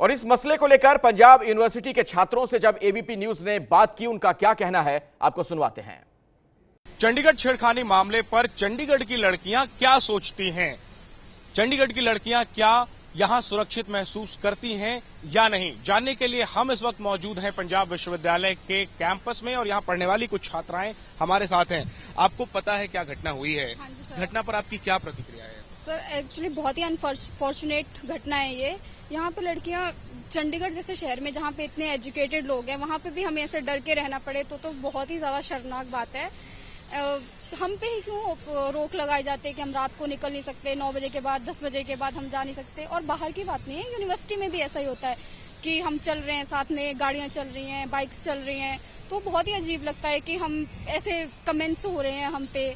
और इस मसले को लेकर पंजाब यूनिवर्सिटी के छात्रों से जब एबीपी न्यूज ने बात की, उनका क्या कहना है आपको सुनवाते हैं। चंडीगढ़ छेड़खानी मामले पर चंडीगढ़ की लड़कियां क्या सोचती हैं? चंडीगढ़ की लड़कियां क्या यहां सुरक्षित महसूस करती हैं या नहीं, जानने के लिए हम इस वक्त मौजूद हैं पंजाब विश्वविद्यालय के कैंपस में और यहां पढ़ने वाली कुछ छात्राएं हमारे साथ हैं। आपको पता है क्या घटना हुई है? हाँ जी इस सर। घटना पर आपकी क्या प्रतिक्रिया है? सर एक्चुअली बहुत ही अनफॉर्चुनेट घटना है ये। यहाँ पे लड़कियाँ चंडीगढ़ जैसे शहर में जहाँ पे इतने एजुकेटेड लोग हैं, वहाँ पे भी हमें ऐसे डर के रहना पड़े तो बहुत ही ज्यादा शर्मनाक बात है। हम पे ही क्यों रोक लगाई जाती है कि हम रात को निकल नहीं सकते, 9 बजे के बाद 10 बजे के बाद हम जा नहीं सकते। और बाहर की बात नहीं है, यूनिवर्सिटी में भी ऐसा ही होता है कि हम चल रहे हैं, साथ में गाड़ियां चल रही हैं, बाइक्स चल रही हैं, तो बहुत ही अजीब लगता है कि हम ऐसे कमेंट्स हो रहे हैं हम पे।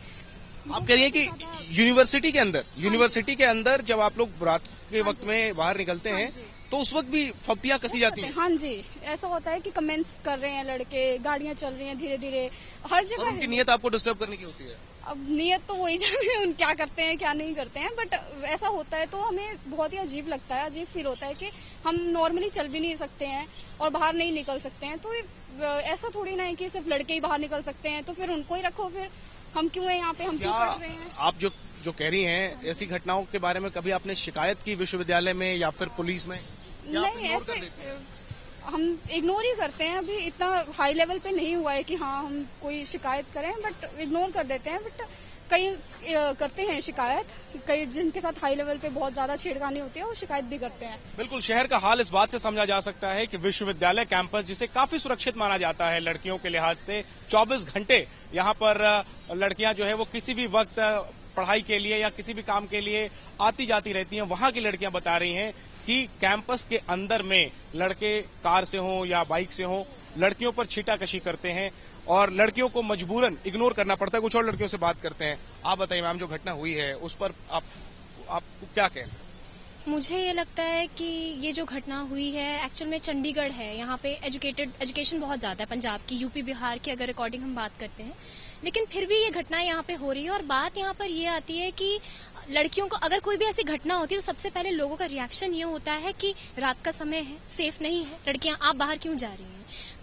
आप कह रही हैं कि यूनिवर्सिटी के अंदर जब आप लोग रात के वक्त में बाहर निकलते हैं तो उस वक्त भी फब्तियां कसी जाती हैं? हाँ जी, ऐसा होता है कि कमेंट्स कर रहे हैं लड़के, गाड़ियां चल रही हैं धीरे धीरे हर जगह। उनकी नीयत आपको डिस्टर्ब करने की होती है? अब नियत तो वही जाने उन क्या करते हैं क्या नहीं करते हैं, बट ऐसा होता है तो हमें बहुत ही अजीब लगता है, अजीब फील होता है कि हम नॉर्मली चल भी नहीं सकते हैं और बाहर नहीं निकल सकते हैं। तो ऐसा थोड़ी ना है कि सिर्फ लड़के ही बाहर निकल सकते हैं, तो फिर उनको ही रखो, फिर हम क्यों है यहाँ पे, हम क्यों पढ़ रहे हैं? आप जो कह रही हैं, ऐसी घटनाओं के बारे में कभी आपने शिकायत की विश्वविद्यालय में या फिर पुलिस में? नहीं, ऐसे हम इग्नोर ही करते हैं। अभी इतना हाई लेवल पे नहीं हुआ है कि हाँ हम कोई शिकायत करें, बट इग्नोर कर देते हैं। बट कई करते हैं शिकायत, कई जिनके साथ हाई लेवल पे बहुत ज्यादा छेड़खानी होती है वो शिकायत भी करते हैं। बिल्कुल, शहर का हाल इस बात से समझा जा सकता है कि विश्वविद्यालय कैंपस, जिसे काफी सुरक्षित माना जाता है लड़कियों के लिहाज से, 24 घंटे यहाँ पर लड़कियां जो है वो किसी भी वक्त पढ़ाई के लिए या किसी भी काम के लिए आती जाती रहती हैं। वहां की लड़कियां बता रही हैं कि कैंपस के अंदर में लड़के कार से हों या बाइक से हों, लड़कियों पर छीटाकशी करते हैं और लड़कियों को मजबूरन इग्नोर करना पड़ता है। कुछ और लड़कियों से बात करते हैं। आप बताइए मैम, जो घटना हुई है उस पर आपको क्या कहना है? मुझे ये लगता है कि ये जो घटना हुई है एक्चुअल में चंडीगढ़ है, यहाँ पे एजुकेशन बहुत ज्यादा है पंजाब की, यूपी बिहार की अगर अकॉर्डिंग हम बात करते हैं, लेकिन फिर भी ये घटना यहाँ पे हो रही है। और बात यहाँ पर ये आती है कि लड़कियों को अगर कोई भी ऐसी घटना होती है तो सबसे पहले लोगों का रिएक्शन ये होता है कि रात का समय है, सेफ नहीं है, लड़कियां आप बाहर क्यों जा रही हैं?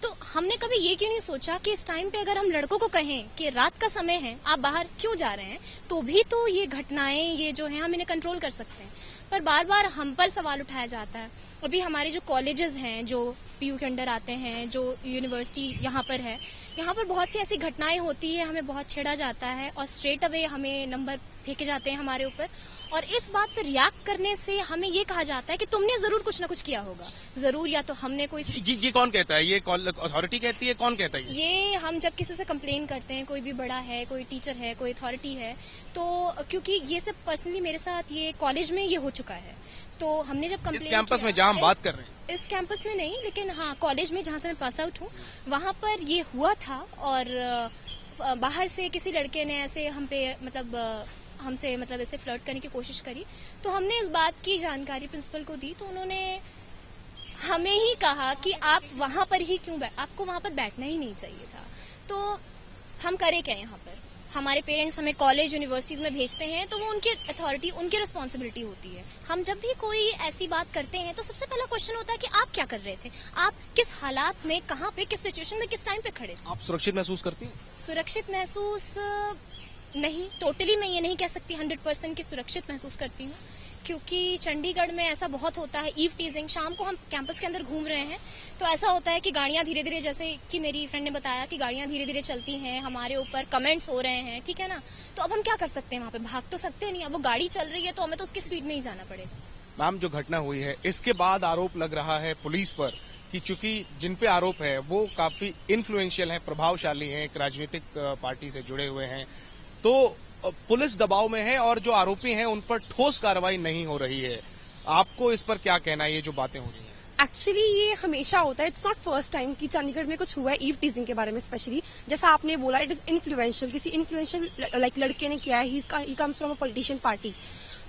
तो हमने कभी ये क्यों नहीं सोचा कि इस टाइम पे अगर हम लड़कों को कहें कि रात का समय है, आप बाहर क्यों जा रहे हैं, तो भी तो ये घटनाएं ये जो है हम इन्हें कंट्रोल कर सकते हैं। पर बार बार हम पर सवाल उठाया जाता है। अभी हमारे जो कॉलेजेस हैं जो पीयू के अंडर आते हैं, जो यूनिवर्सिटी यहाँ पर है, यहाँ पर बहुत सी ऐसी घटनाएं होती है, हमें बहुत छेड़ा जाता है और स्ट्रेट अवे हमें नंबर फेंके जाते हैं हमारे ऊपर। और इस बात पर रिएक्ट करने से हमें ये कहा जाता है कि तुमने जरूर कुछ ना कुछ किया होगा, जरूर, या तो हमने कोई ये कौन कहता है? ये अथॉरिटी कहती है? कौन कहता है ये हम जब किसी से कंप्लेन करते हैं, कोई भी बड़ा है, कोई टीचर है, कोई अथॉरिटी है, तो क्योंकि ये सब पर्सनली मेरे साथ ये कॉलेज में ये हो चुका है, तो हमने जब कंप्लेन इस कैंपस में जहाँ हम बात कर रहे हैं, इस कैंपस में नहीं, लेकिन हाँ कॉलेज में जहाँ से मैं पास आउट हूँ वहाँ पर ये हुआ था। और बाहर से किसी लड़के ने ऐसे हम पे हमसे ऐसे फ्लर्ट करने की कोशिश करी, तो हमने इस बात की जानकारी प्रिंसिपल को दी, तो उन्होंने हमें ही कहा कि आप वहां पर ही क्यों आपको वहां पर बैठना ही नहीं चाहिए था। तो हम करें क्या यहाँ पर? हमारे पेरेंट्स हमें कॉलेज यूनिवर्सिटीज में भेजते हैं तो वो उनकी अथॉरिटी, उनकी रिस्पॉन्सिबिलिटी होती है। हम जब भी कोई ऐसी बात करते हैं तो सबसे पहला क्वेश्चन होता है कि आप क्या कर रहे थे, आप किस हालात में, कहाँ पे, किस सिचुएशन में, किस टाइम पे खड़े थे। आप सुरक्षित महसूस करती हैं? सुरक्षित महसूस नहीं, टोटली मैं ये नहीं कह सकती 100% की सुरक्षित महसूस करती हूँ, क्योंकि चंडीगढ़ में ऐसा बहुत होता है, ईव टीजिंग। शाम को हम कैंपस के अंदर घूम रहे हैं तो ऐसा होता है कि गाड़ियां धीरे धीरे, जैसे कि मेरी फ्रेंड ने बताया कि गाड़ियां धीरे धीरे चलती हैं, हमारे ऊपर कमेंट्स हो रहे हैं, ठीक है ना, तो अब हम क्या कर सकते हैं? वहाँ पे भाग तो सकते नहीं, अब वो गाड़ी चल रही है तो हमें तो उसकी स्पीड में ही जाना पड़ेगा। मैम, जो घटना हुई है इसके बाद आरोप लग रहा है पुलिस पर कि चूंकि जिन पे आरोप है वो काफी इन्फ्लुएंशियल है, प्रभावशाली है, एक राजनीतिक पार्टी से जुड़े हुए हैं, तो पुलिस दबाव में है और जो आरोपी हैं उन पर ठोस कार्रवाई नहीं हो रही है। आपको इस पर क्या कहना है, ये जो बातें हो रही हैं? एक्चुअली ये हमेशा होता है, इट्स नॉट फर्स्ट टाइम कि चंडीगढ़ में कुछ हुआ है ईव टीजिंग के बारे में। स्पेशली जैसा आपने बोला, इट इज इन्फ्लुएंशियल, किसी इन्फ्लुएंशियल लाइक लड़के ने किया है, he comes from a politician party,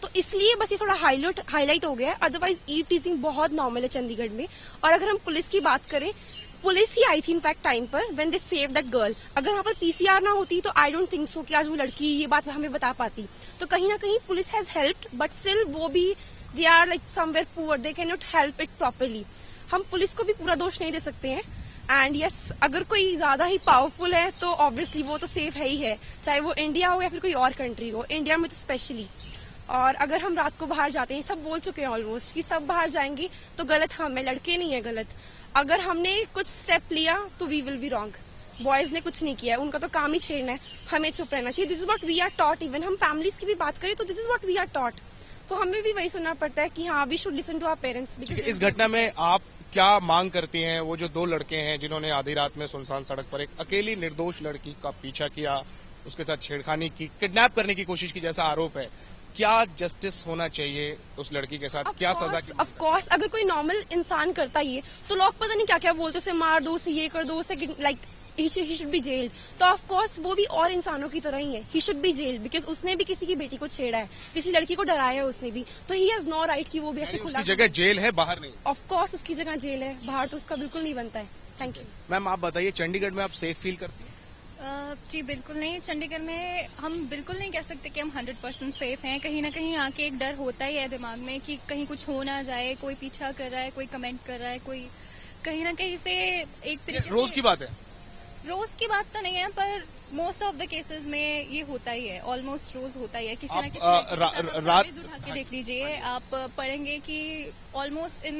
तो इसलिए बस ये थोड़ा हाईलाइट हो गया है। अदरवाइज ईव टीजिंग बहुत नॉर्मल है चंडीगढ़ में। और अगर हम पुलिस की बात करें, पुलिस ही आई थी इनफैक्ट टाइम पर when they save that girl. अगर वहाँ पर पीसीआर ना होती तो आई डोंट थिंक सो कि आज वो लड़की ये बात हमें बता पाती। तो कहीं ना कहीं police has helped, but still वो भी they are like somewhere poor, they can not help it properly. हम पुलिस को भी पूरा दोष नहीं दे सकते हैं। एंड यस, अगर कोई ज्यादा ही पावरफुल है तो ऑब्वियसली वो तो सेफ है ही है, चाहे वो इंडिया हो या फिर कोई और कंट्री हो, इंडिया में तो स्पेशली। और अगर हम रात को बाहर जाते हैं, सब बोल चुके हैं ऑलमोस्ट कि सब बाहर जाएंगे तो गलत हम है, लड़के नहीं है गलत। अगर हमने कुछ स्टेप लिया तो we will be wrong. Boys ने कुछ नहीं किया है, उनका तो काम ही छेड़ना है, हमें चुप रहना चाहिए। This is what we are taught. Even हम फैमिलीज की भी बात करें तो this is what we are taught. तो हमें भी वही सुनना पड़ता है कि हाँ, we should listen to our parents. इस घटना में आप क्या मांग करती हैं? वो जो 2 लड़के हैं जिन्होंने आधी रात में सुनसान सड़क पर एक अकेली निर्दोष लड़की का पीछा किया, उसके साथ छेड़खानी की, किडनैप करने की कोशिश की जैसा आरोप है, क्या जस्टिस होना चाहिए उस लड़की के साथ? क्या सजा की? ऑफ कोर्स, अगर कोई नॉर्मल इंसान करता ही है तो लोग पता नहीं क्या क्या बोलते, उसे मार दो, उसे ये कर दो, उसे like he should be jail. तो ऑफ कोर्स वो भी और इंसानों की तरह ही है, he should be jail, because उसने भी किसी की बेटी को छेड़ा है, किसी लड़की को डराया है उसने भी, तो ही हैज नो राइट कि वो भी ऐसे खुला। उसकी जगह जेल है, बाहर नहीं। ऑफ कोर्स उसकी जगह जेल है, बाहर तो उसका बिल्कुल नहीं बनता है। Thank you. मैम, आप बताइए, चंडीगढ़ में आप सेफ फील करती हैं? जी बिल्कुल नहीं। चंडीगढ़ में हम बिल्कुल नहीं कह सकते कि हम 100% सेफ हैं। कहीं ना कहीं आके एक डर होता ही है दिमाग में कि कहीं कुछ हो ना जाए, कोई पीछा कर रहा है, कोई कमेंट कर रहा है, कोई कहीं ना कहीं से एक तरीके रोज की बात है? रोज की बात तो नहीं है, पर मोस्ट ऑफ द केसेस में ये होता ही है, ऑलमोस्ट रोज होता ही है। किसी ना किसी लड़की के साथ आप surveys उठा के देख लीजिए, आप पढ़ेंगे कि ऑलमोस्ट इन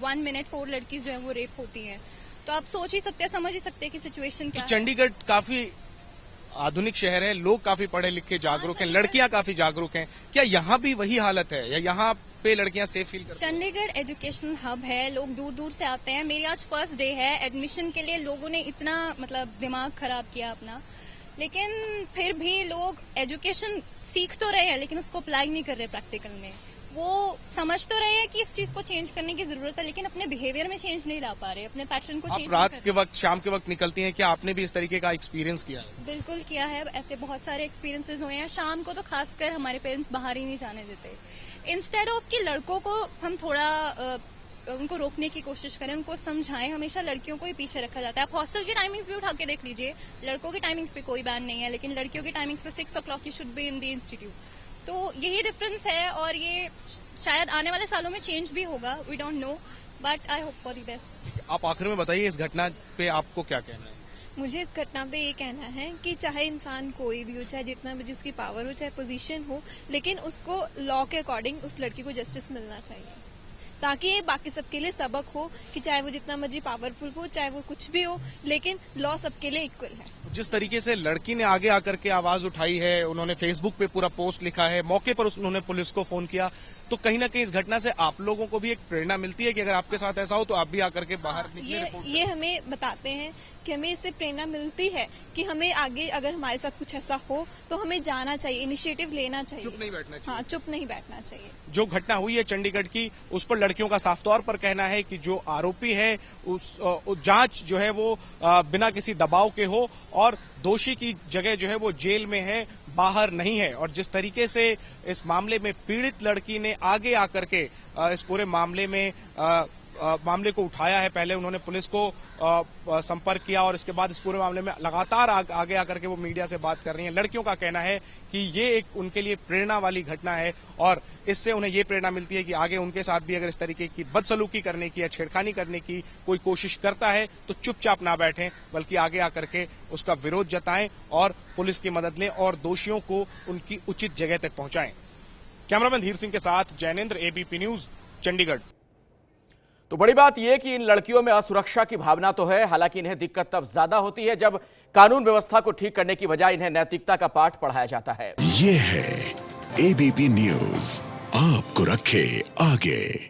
1 मिनट 4 लड़की जो है वो रेप होती हैं। तो आप सोच ही सकते हैं, समझ ही सकते हैं कि सिचुएशन क्या है। चंडीगढ़ काफी आधुनिक शहर है, लोग काफी पढ़े लिखे जागरूक हैं, लड़कियां काफी जागरूक हैं। क्या यहाँ भी वही हालत है या यहाँ पे लड़कियां सेफ फील करती हैं? चंडीगढ़ एजुकेशन हब है, लोग दूर दूर से आते हैं। मेरी आज फर्स्ट डे है एडमिशन के लिए, लोगों ने इतना मतलब दिमाग खराब किया अपना, लेकिन फिर भी लोग एजुकेशन सीख तो रहे हैं लेकिन उसको अप्लाई नहीं कर रहे प्रैक्टिकल में। वो समझ तो रहे हैं कि इस चीज को चेंज करने की जरूरत है, लेकिन अपने बिहेवियर में चेंज नहीं ला पा रहे, अपने पैटर्न को चेंज आप रात के वक्त, शाम के वक्त निकलती हैं, क्या आपने भी इस तरीके का एक्सपीरियंस किया है? बिल्कुल किया है, ऐसे बहुत सारे एक्सपीरियंसेस हुए हैं। शाम को तो खासकर हमारे पेरेंट्स बाहर ही नहीं जाने देते। इंस्टेड ऑफ कि लड़कों को हम थोड़ा उनको रोकने की कोशिश करें, उनको समझाएं, हमेशा लड़कियों को ही पीछे रखा जाता है। आप हॉस्टल की टाइमिंग्स भी उठा के देख लीजिए, लड़कों की टाइमिंग्स पे कोई बैन नहीं है, लेकिन लड़कियों की टाइमिंग्स पे 6 o'clock you should be in the institute. तो यही डिफरेंस है और ये शायद आने वाले सालों में चेंज भी होगा, we don't know, but I hope for the best. आप आखिर में बताइए, इस घटना पे आपको क्या कहना है? मुझे इस घटना पे ये कहना है कि चाहे इंसान कोई भी हो, चाहे जितना भी उसकी पावर हो, चाहे पोजीशन हो, लेकिन उसको लॉ के अकॉर्डिंग उस लड़की को जस्टिस मिलना चाहिए, ताकि ये बाकी सबके लिए सबक हो कि चाहे वो जितना मर्जी पावरफुल हो, चाहे वो कुछ भी हो, लेकिन लॉ सबके लिए इक्वल है। जिस तरीके से लड़की ने आगे आकर के आवाज उठाई है, उन्होंने फेसबुक पे पूरा पोस्ट लिखा है, मौके पर उन्होंने पुलिस को फोन किया, तो कहीं ना कहीं इस घटना से आप लोगों को भी एक प्रेरणा मिलती है कि अगर आपके साथ ऐसा हो तो आप भी आकर के बाहर निकले। ये हमें बताते हैं कि हमें इससे प्रेरणा मिलती है कि हमें आगे अगर हमारे साथ कुछ ऐसा हो तो हमें जाना चाहिए, इनिशिएटिव लेना चाहिए, चुप नहीं बैठना चाहिए। हाँ, चुप नहीं बैठना चाहिए। जो घटना हुई है चंडीगढ़ की, उस पर लड़कियों का साफ तौर पर कहना है कि जो आरोपी है उस जांच जो है वो बिना किसी दबाव के हो और दोषी की जगह जो है वो जेल में है, बाहर नहीं है। और जिस तरीके से इस मामले में पीड़ित लड़की ने आगे आकर के इस पूरे मामले में मामले को उठाया है, पहले उन्होंने पुलिस को संपर्क किया और इसके बाद इस पूरे मामले में लगातार आगे आकर के वो मीडिया से बात कर रही हैं। लड़कियों का कहना है कि ये एक उनके लिए प्रेरणा वाली घटना है और इससे उन्हें ये प्रेरणा मिलती है कि आगे उनके साथ भी अगर इस तरीके की बदसलूकी करने की या छेड़खानी करने की कोई कोशिश करता है तो चुपचाप ना बैठें, बल्कि आगे आकर के उसका विरोध जताएं और पुलिस की मदद लें और दोषियों को उनकी उचित जगह तक पहुंचाएं। कैमरामैन धीर सिंह के साथ जैनेंद्र, एबीपी न्यूज, चंडीगढ़। तो बड़ी बात यह कि इन लड़कियों में असुरक्षा की भावना तो है, हालांकि इन्हें दिक्कत तब ज्यादा होती है जब कानून व्यवस्था को ठीक करने की बजाय इन्हें नैतिकता का पाठ पढ़ाया जाता है। ये है एबीपी न्यूज, आपको रखे आगे।